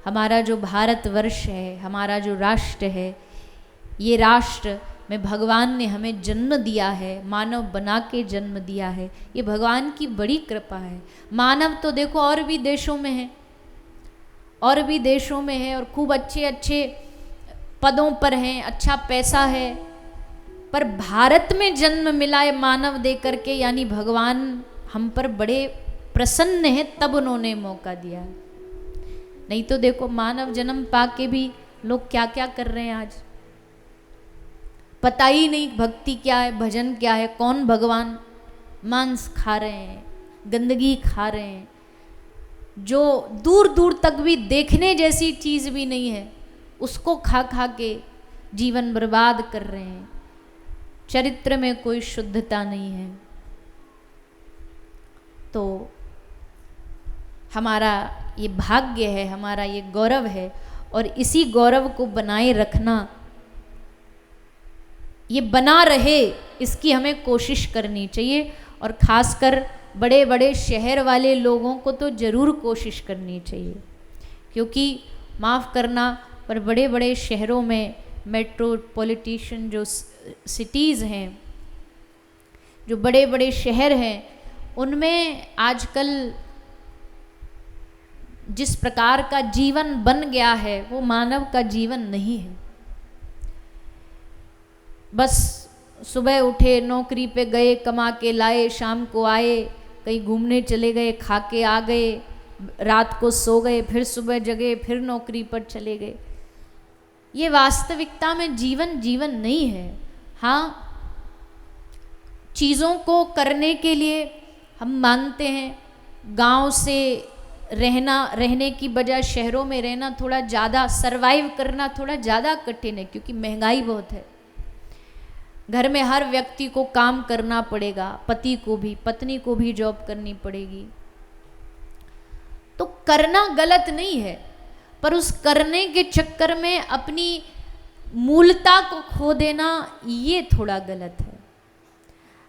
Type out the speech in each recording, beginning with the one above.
हमारा जो भारतवर्ष है, हमारा जो राष्ट्र है, ये राष्ट्र में भगवान ने हमें जन्म दिया है, मानव बना के जन्म दिया है। ये भगवान की बड़ी कृपा है। मानव तो देखो और भी देशों में है, और भी देशों में है, और खूब अच्छे अच्छे पदों पर हैं, अच्छा पैसा है, पर भारत में जन्म मिला है मानव दे करके, यानी भगवान हम पर बड़े प्रसन्न है, तब उन्होंने मौका दिया। नहीं तो देखो मानव जन्म पाके भी लोग क्या क्या कर रहे हैं आज, पता ही नहीं भक्ति क्या है, भजन क्या है, कौन भगवान। मांस खा रहे हैं, गंदगी खा रहे हैं, जो दूर दूर तक भी देखने जैसी चीज़ भी नहीं है, उसको खा खा के जीवन बर्बाद कर रहे हैं। चरित्र में कोई शुद्धता नहीं है। तो हमारा ये भाग्य है, हमारा ये गौरव है, और इसी गौरव को बनाए रखना, ये बना रहे, इसकी हमें कोशिश करनी चाहिए। और ख़ासकर बड़े बड़े शहर वाले लोगों को तो ज़रूर कोशिश करनी चाहिए, क्योंकि माफ़ करना पर बड़े बड़े शहरों में मेट्रोपॉलिटिशन जो सिटीज़ हैं, जो बड़े बड़े शहर हैं, उनमें आजकल जिस प्रकार का जीवन बन गया है वो मानव का जीवन नहीं है। बस सुबह उठे, नौकरी पे गए, कमा के लाए, शाम को आए, कहीं घूमने चले गए, खा के आ गए, रात को सो गए, फिर सुबह जगे, फिर नौकरी पर चले गए। ये वास्तविकता में जीवन नहीं है। हाँ, चीज़ों को करने के लिए हम मानते हैं गांव से रहने की बजाय शहरों में रहना थोड़ा ज़्यादा, सरवाइव करना थोड़ा ज़्यादा कठिन है, क्योंकि महंगाई बहुत है। घर में हर व्यक्ति को काम करना पड़ेगा, पति को भी, पत्नी को भी जॉब करनी पड़ेगी। तो करना गलत नहीं है, पर उस करने के चक्कर में अपनी मूलता को खो देना, ये थोड़ा गलत है।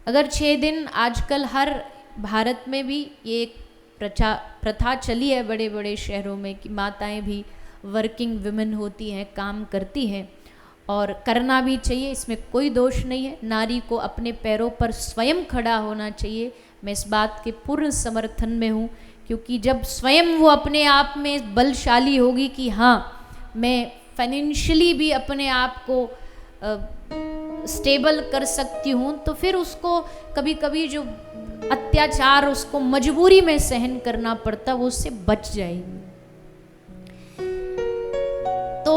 अगर 6 दिन आजकल हर भारत में भी ये एक प्रथा चली है बड़े बड़े शहरों में कि माताएं भी वर्किंग वुमेन होती हैं, काम करती हैं, और करना भी चाहिए, इसमें कोई दोष नहीं है। नारी को अपने पैरों पर स्वयं खड़ा होना चाहिए। मैं इस बात के पूर्ण समर्थन में हूँ, क्योंकि जब स्वयं वो अपने आप में बलशाली होगी कि हाँ मैं फाइनेंशियली भी अपने आप को स्टेबल कर सकती हूँ, तो फिर उसको कभी कभी जो अत्याचार उसको मजबूरी में सहन करना पड़ता, वो उससे बच जाएगी। तो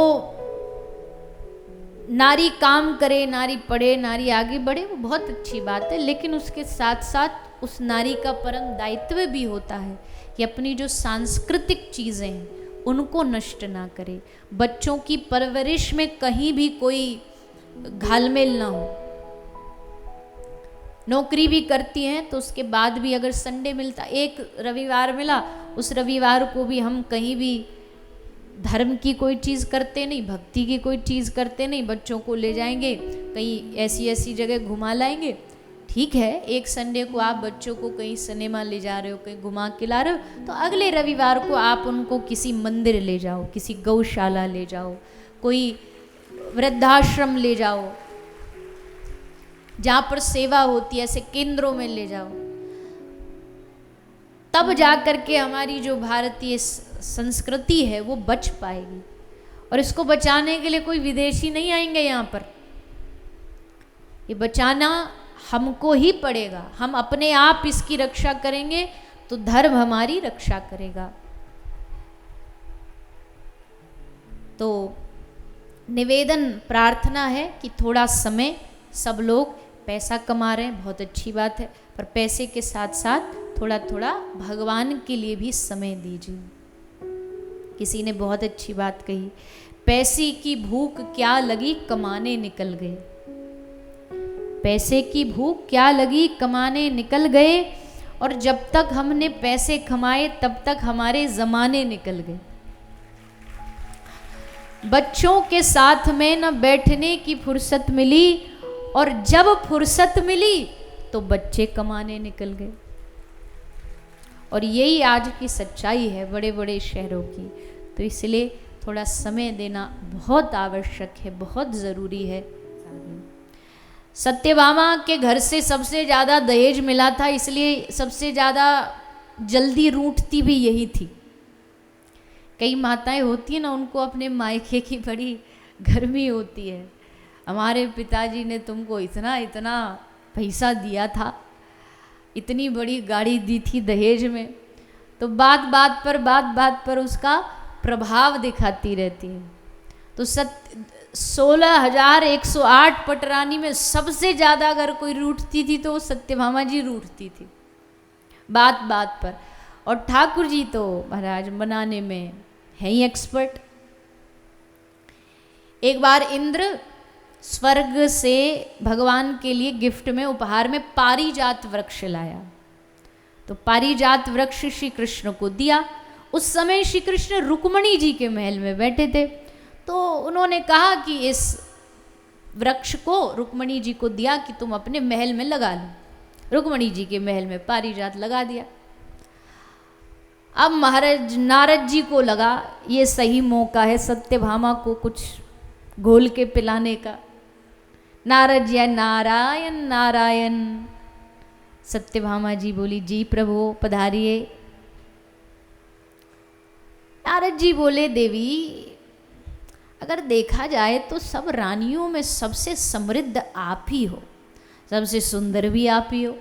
नारी काम करे, नारी पढ़े, नारी आगे बढ़े, वो बहुत अच्छी बात है, लेकिन उसके साथ साथ उस नारी का परम दायित्व भी होता है कि अपनी जो सांस्कृतिक चीज़ें हैं उनको नष्ट ना करे। बच्चों की परवरिश में कहीं भी कोई घालमेल ना हो। नौकरी भी करती हैं तो उसके बाद भी अगर संडे मिलता, एक रविवार मिला, उस रविवार को भी हम कहीं भी धर्म की कोई चीज़ करते नहीं, भक्ति की कोई चीज़ करते नहीं, बच्चों को ले जाएंगे कहीं ऐसी ऐसी जगह घुमा लाएंगे। ठीक है, एक संडे को आप बच्चों को कहीं सिनेमा ले जा रहे हो, कहीं घुमा के ला रहे हो, तो अगले रविवार को आप उनको किसी मंदिर ले जाओ, किसी गौशाला ले जाओ, कोई वृद्धाश्रम ले जाओ, जहाँ पर सेवा होती है, ऐसे केंद्रों में ले जाओ। तब जा कर के हमारी जो भारतीय संस्कृति है वो बच पाएगी। और इसको बचाने के लिए कोई विदेशी नहीं आएंगे यहाँ पर, ये बचाना हमको ही पड़ेगा। हम अपने आप इसकी रक्षा करेंगे तो धर्म हमारी रक्षा करेगा। तो निवेदन, प्रार्थना है कि थोड़ा समय, सब लोग पैसा कमा रहे हैं, बहुत अच्छी बात है, पर पैसे के साथ साथ थोड़ा थोड़ा भगवान के लिए भी समय दीजिए। किसी ने बहुत अच्छी बात कही, पैसे की भूख क्या लगी, कमाने निकल गए। पैसे की भूख क्या लगी, कमाने निकल गए, और जब तक हमने पैसे कमाए तब तक हमारे जमाने निकल गए। बच्चों के साथ में न बैठने की फुर्सत मिली, और जब फुर्सत मिली तो बच्चे कमाने निकल गए। और यही आज की सच्चाई है बड़े बड़े शहरों की। तो इसलिए थोड़ा समय देना बहुत आवश्यक है, बहुत ज़रूरी है। सत्यभामा के घर से सबसे ज़्यादा दहेज मिला था, इसलिए सबसे ज़्यादा जल्दी रूठती भी यही थी। कई माताएं होती हैं ना, उनको अपने मायके की बड़ी गर्मी होती है, हमारे पिताजी ने तुमको इतना इतना पैसा दिया था, इतनी बड़ी गाड़ी दी थी दहेज में, तो बात बात पर उसका प्रभाव दिखाती रहती है। तो 16,108 पटरानी में सबसे ज़्यादा अगर कोई रूठती थी तो वो सत्यभामा जी रूठती थी, बात बात पर। और ठाकुर जी तो महाराज मनाने में है ही एक्सपर्ट। एक बार इंद्र स्वर्ग से भगवान के लिए गिफ्ट में, उपहार में पारिजात वृक्ष लाया, तो पारिजात वृक्ष श्री कृष्ण को दिया। उस समय श्री कृष्ण रुक्मणी जी के महल में बैठे थे, तो उन्होंने कहा कि इस वृक्ष को रुक्मणी जी को दिया कि तुम अपने महल में लगा लो। रुक्मणी जी के महल में पारिजात लगा दिया। अब महाराज नारद जी को लगा ये सही मौका है सत्यभामा को कुछ घोल के पिलाने का। नारद जी नारायण नारायण। सत्यभामा जी बोली जी प्रभु पधारिए। नारद जी बोले देवी अगर देखा जाए तो सब रानियों में सबसे समृद्ध आप ही हो, सबसे सुंदर भी आप ही हो,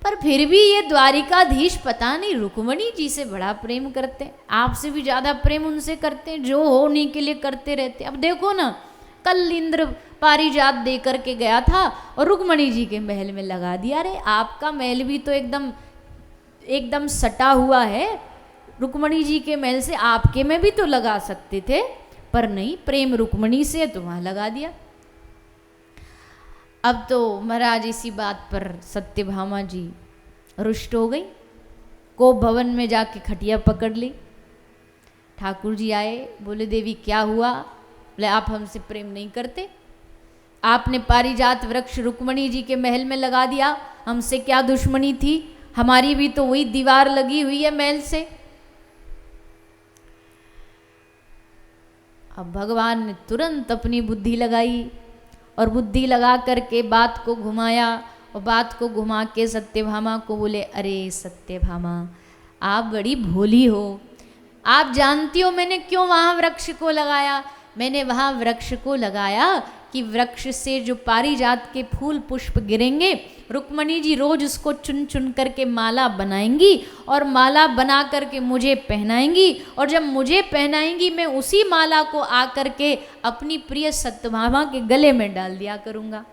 पर फिर भी ये द्वारिकाधीश पता नहीं रुक्मणी जी से बड़ा प्रेम करते हैं, आपसे भी ज़्यादा प्रेम उनसे करते हैं, जो होने के लिए करते रहते हैं। अब देखो ना, कल इंद्र पारिजात दे करके गया था और रुक्मणी जी के महल में लगा दिया। अरे आपका महल भी तो एकदम सटा हुआ है रुक्मणी जी के महल से, आपके में भी तो लगा सकते थे, पर नहीं, प्रेम रुक्मणी से तो वहाँ लगा दिया। अब तो महाराज इसी बात पर सत्यभामा जी रुष्ट हो गई, को भवन में जाके खटिया पकड़ ली। ठाकुर जी आए, बोले देवी क्या हुआ? बोले आप हमसे प्रेम नहीं करते, आपने पारिजात वृक्ष रुक्मणी जी के महल में लगा दिया, हमसे क्या दुश्मनी थी? हमारी भी तो वही दीवार लगी हुई है महल से। अब भगवान ने तुरंत अपनी बुद्धि लगाई और बुद्धि लगा करके बात को घुमाया, और बात को घुमा के सत्यभामा को बोले अरे सत्यभामा आप बड़ी भोली हो, आप जानती हो मैंने क्यों वहाँ वृक्ष को लगाया? मैंने वहाँ वृक्ष को लगाया कि वृक्ष से जो पारिजात के फूल पुष्प गिरेंगे, रुक्मणी जी रोज उसको चुन चुन करके माला बनाएंगी और माला बना करके मुझे पहनाएंगी, और जब मुझे पहनाएंगी मैं उसी माला को आकर के अपनी प्रिय सत्यभामा के गले में डाल दिया करूँगा।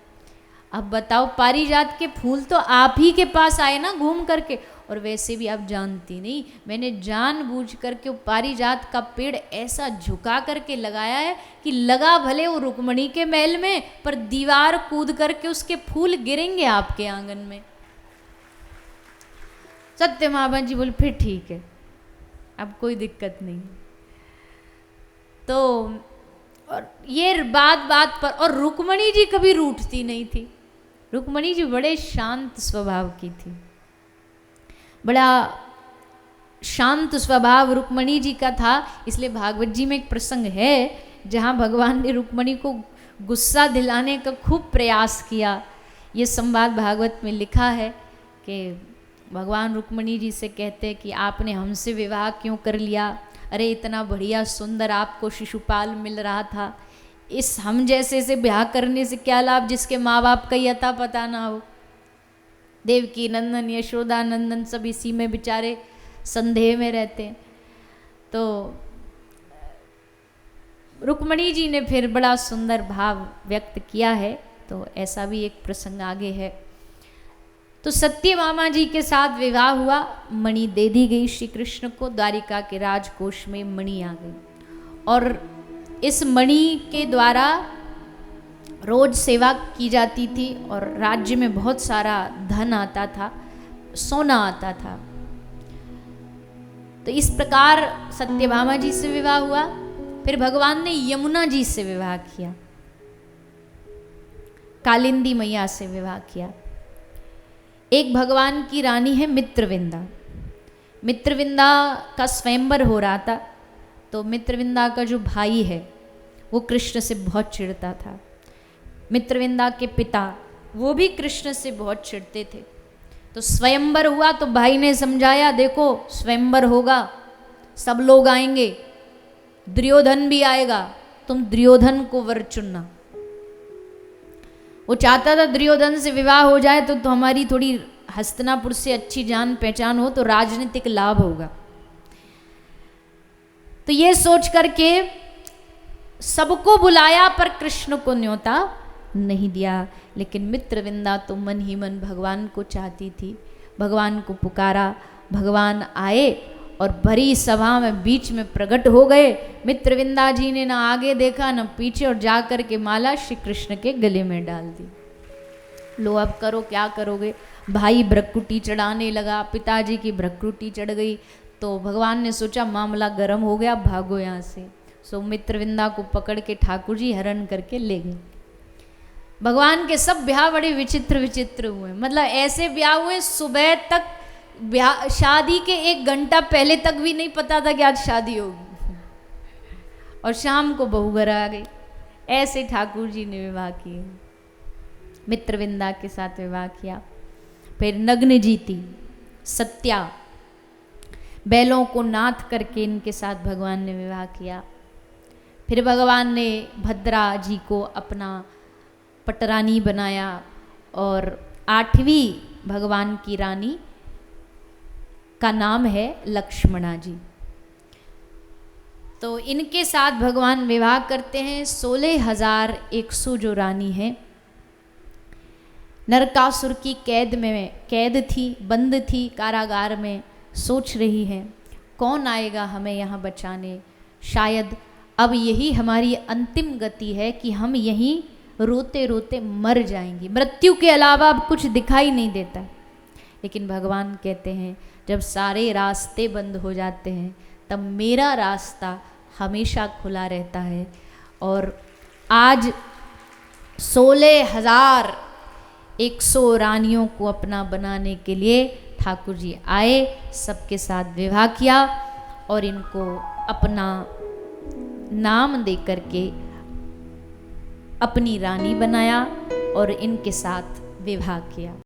अब बताओ, पारिजात के फूल तो आप ही के पास आए ना घूम करके, और वैसे भी आप जानती नहीं, मैंने जानबूझ करके वो पारिजात का पेड़ ऐसा झुका करके लगाया है कि लगा भले वो रुक्मणी के महल में, पर दीवार कूद करके उसके फूल गिरेंगे आपके आंगन में। सत्यभामा जी बोले फिर ठीक है, अब कोई दिक्कत नहीं। तो और ये बात बात पर, और रुक्मणी जी कभी रूठती नहीं थी, रुक्मणी जी बड़े शांत स्वभाव की थी, बड़ा शांत स्वभाव रुक्मणी जी का था। इसलिए भागवत जी में एक प्रसंग है जहाँ भगवान ने रुक्मणी को गुस्सा दिलाने का खूब प्रयास किया। ये संवाद भागवत में लिखा है कि भगवान रुक्मणी जी से कहते हैं कि आपने हमसे विवाह क्यों कर लिया? अरे इतना बढ़िया सुंदर आपको शिशुपाल मिल रहा था, इस हम जैसे से ब्याह करने से क्या लाभ जिसके माँ बाप का ही अता पता ना हो। देवकी नंदन यशोदा नंदन सब इसी में बेचारे संदेह में रहते हैं। तो रुक्मणी जी ने फिर बड़ा सुंदर भाव व्यक्त किया है, तो ऐसा भी एक प्रसंग आगे है। तो सत्यभामा जी के साथ विवाह हुआ, मणि दे दी गई श्री कृष्ण को, द्वारिका के राजकोष में मणि आ गई, और इस मणि के द्वारा रोज सेवा की जाती थी और राज्य में बहुत सारा धन आता था, सोना आता था। तो इस प्रकार सत्यभामा जी से विवाह हुआ। फिर भगवान ने यमुना जी से विवाह किया, कालिंदी मैया से विवाह किया। एक भगवान की रानी है मित्रविंदा, मित्रविंदा का स्वयंवर हो रहा था, तो मित्रविंदा का जो भाई है वो कृष्ण से बहुत चिढ़ता था। मित्रविंदा के पिता वो भी कृष्ण से बहुत चिढ़ते थे। तो स्वयंवर हुआ तो भाई ने समझाया, देखो स्वयंवर होगा, सब लोग आएंगे, दुर्योधन भी आएगा, तुम दुर्योधन को वर चुनना। वो चाहता था दुर्योधन से विवाह हो जाए तो हमारी थोड़ी हस्तिनापुर से अच्छी जान पहचान हो, तो राजनीतिक लाभ होगा। तो ये सोच करके सबको बुलाया पर कृष्ण को न्योता नहीं दिया। लेकिन मित्रविंदा तो मन ही मन भगवान को चाहती थी, भगवान को पुकारा, भगवान आए और भरी सभा में बीच में प्रकट हो गए। मित्रविंदा जी ने ना आगे देखा न पीछे और जा कर के माला श्री कृष्ण के गले में डाल दी। लो अब करो, क्या करोगे। भाई भ्रकुटी चढ़ाने लगा, पिताजी की भ्रकुटी चढ़ गई। तो भगवान ने सोचा मामला गर्म हो गया, भागो यहाँ से। सो मित्रविंदा को पकड़ के ठाकुर जी हरण करके ले गए। भगवान के सब ब्याह बड़े विचित्र विचित्र हुए, मतलब ऐसे ब्याह हुए सुबह तक, ब्याह शादी के 1 घंटा पहले तक भी नहीं पता था कि आज शादी होगी, और शाम को बहू घर आ गई। ऐसे ठाकुर जी ने विवाह किए, मित्रविंदा के साथ विवाह किया। फिर नग्न जीती सत्या, बैलों को नाथ करके इनके साथ भगवान ने विवाह किया। फिर भगवान ने भद्रा जी को अपना पटरानी बनाया और 8वीं भगवान की रानी का नाम है लक्ष्मणा जी। तो इनके साथ भगवान विवाह करते हैं। 16,100 जो रानी है, नरकासुर की कैद थी, बंद थी कारागार में, सोच रही है कौन आएगा हमें यहाँ बचाने। शायद अब यही हमारी अंतिम गति है कि हम यहीं रोते रोते मर जाएंगे, मृत्यु के अलावा अब कुछ दिखाई नहीं देता। लेकिन भगवान कहते हैं जब सारे रास्ते बंद हो जाते हैं तब मेरा रास्ता हमेशा खुला रहता है। और आज 16,100 रानियों को अपना बनाने के लिए ठाकुर जी आए, सबके साथ विवाह किया और इनको अपना नाम दे करके अपनी रानी बनाया और इनके साथ विवाह किया।